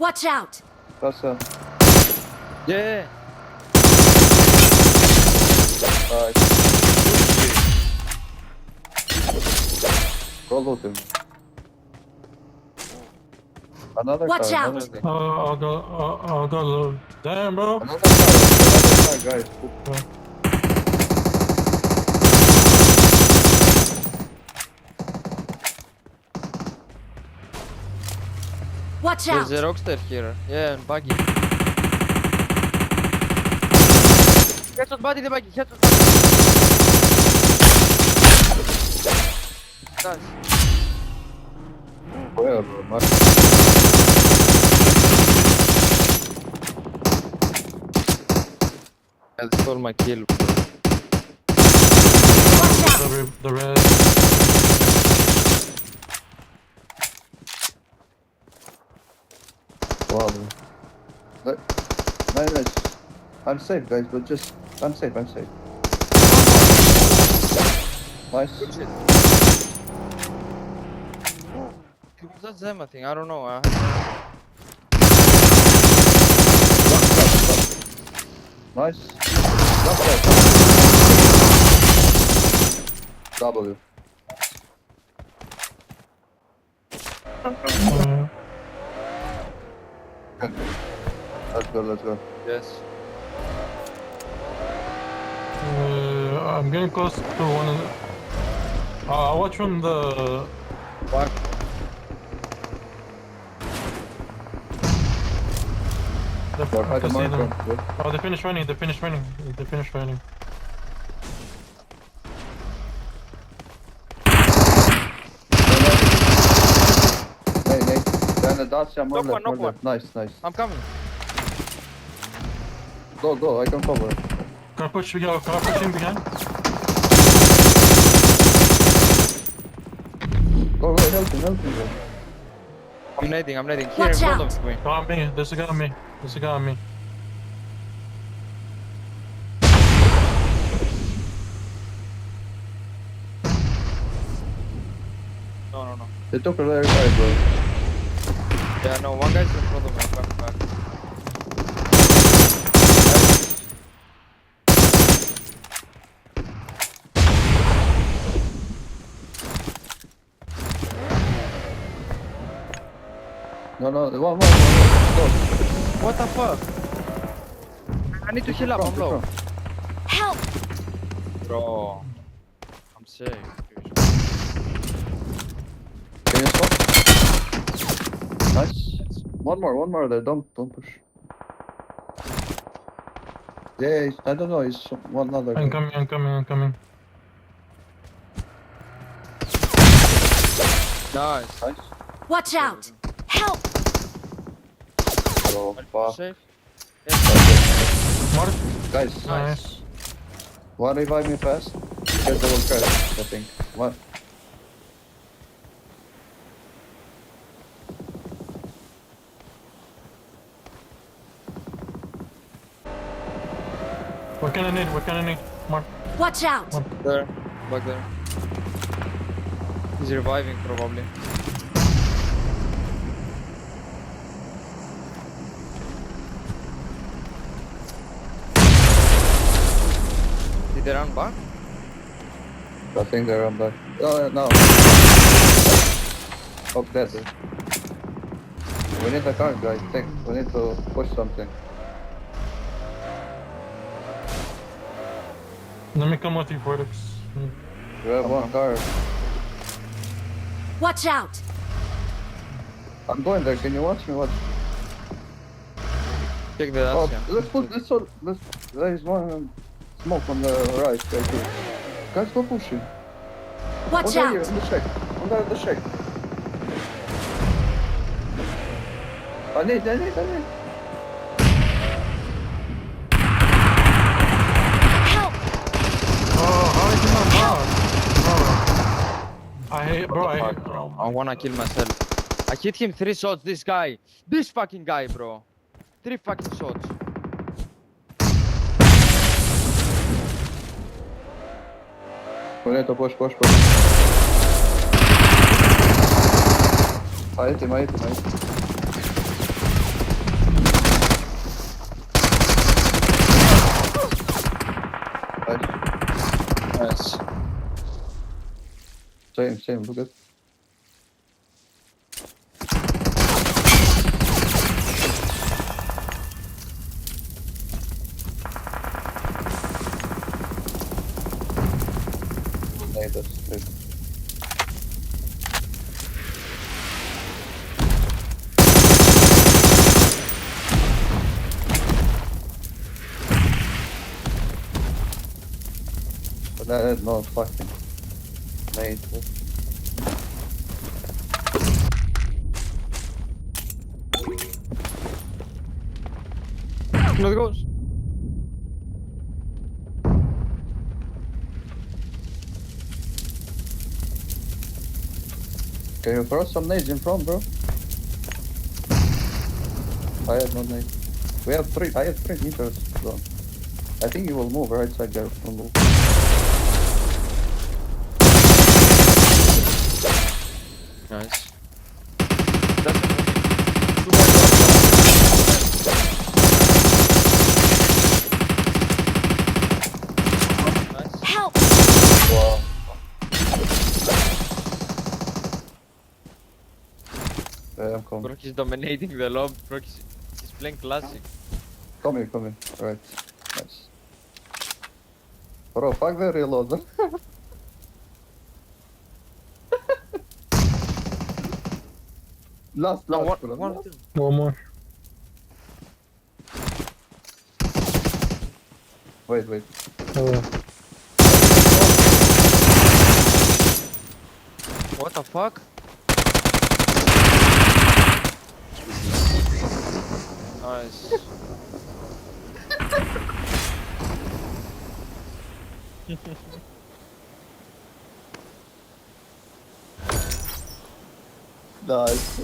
Watch out! Passa. Yeah. Nice. Go loot him. Another Watch car, out. another thing. I'll go low. Damn, bro. Another car, guys. Watch There's out! a rockster here. Yeah, and buggy. Headshot body the buggy. Headshot body. Nice. Where, bro? I stole my kill. Watch out! The red. Wow. Look. Nice. I'm safe, guys, but just... I'm safe. Nice. Good shit. That's them, I think. I don't know. Nice. W. Let's go. Yes. I'm getting close to one of the... I'll watch from the... Fuck. I Hide the can see them. marker. Oh, they finished running. Nee. Then the dots, yeah, more Knock left, one, more knock left. Nice. I'm coming. Go, I can cover. Can I push him behind? Go, help him, bro. I'm nading. Here in Watch front out. of me. Oh, on me. There's a guy on me. No. They took a very high, bro. Yeah, no, one guy's in front of me. I'm coming back. No, one more. Go. What the fuck? I need to heal up. I'm low. Help! Bro. I'm safe. Can you stop? Nice. One more there. Don't push. Yeah, I don't know. It's one other. I'm coming. Nice. Nice. Watch out! Help! Oh, Are you fuck. safe? What? Guys, Nice. one revive me fast. Because they will crash, I think. What? What can I need? Mark. Watch out! There. Back there. He's reviving probably. Did they run back? I think they're on back. Oh, no. Oh, that's it. We need a car, guys. Think. We need to push something. Let me come with you, Fortix. We have one car. Watch out! I'm going there. Can you watch me? Watch. Check the Oh, Dacia. there is one smoke on the right, right here. Guys, go push him. Watch One here, out! on the shack. On the shack. I need. Help! Oh, how did you not knock? I hate, bro. I wanna kill myself. I hit him 3 shots, this guy. This fucking guy, bro. 3 fucking shots. We need to push. I hit him. same, look at. But that no fucking mate. No goes. Can you throw some nades in front, bro? I have no nade. We have three. I have 3 meters, bro. I think you will move right side there. Will move. Nice. That's the movie. 2 more drops. Nice. Help! Wow. Yeah, I'm coming. Brock is dominating the lob. Brock is he's playing classic. Come here, come here. Alright. Nice. Bro, fuck the reload. Last, No, last, one, bro. one, two. One more. Wait, wait. Oh, What the fuck? Nice. Nice.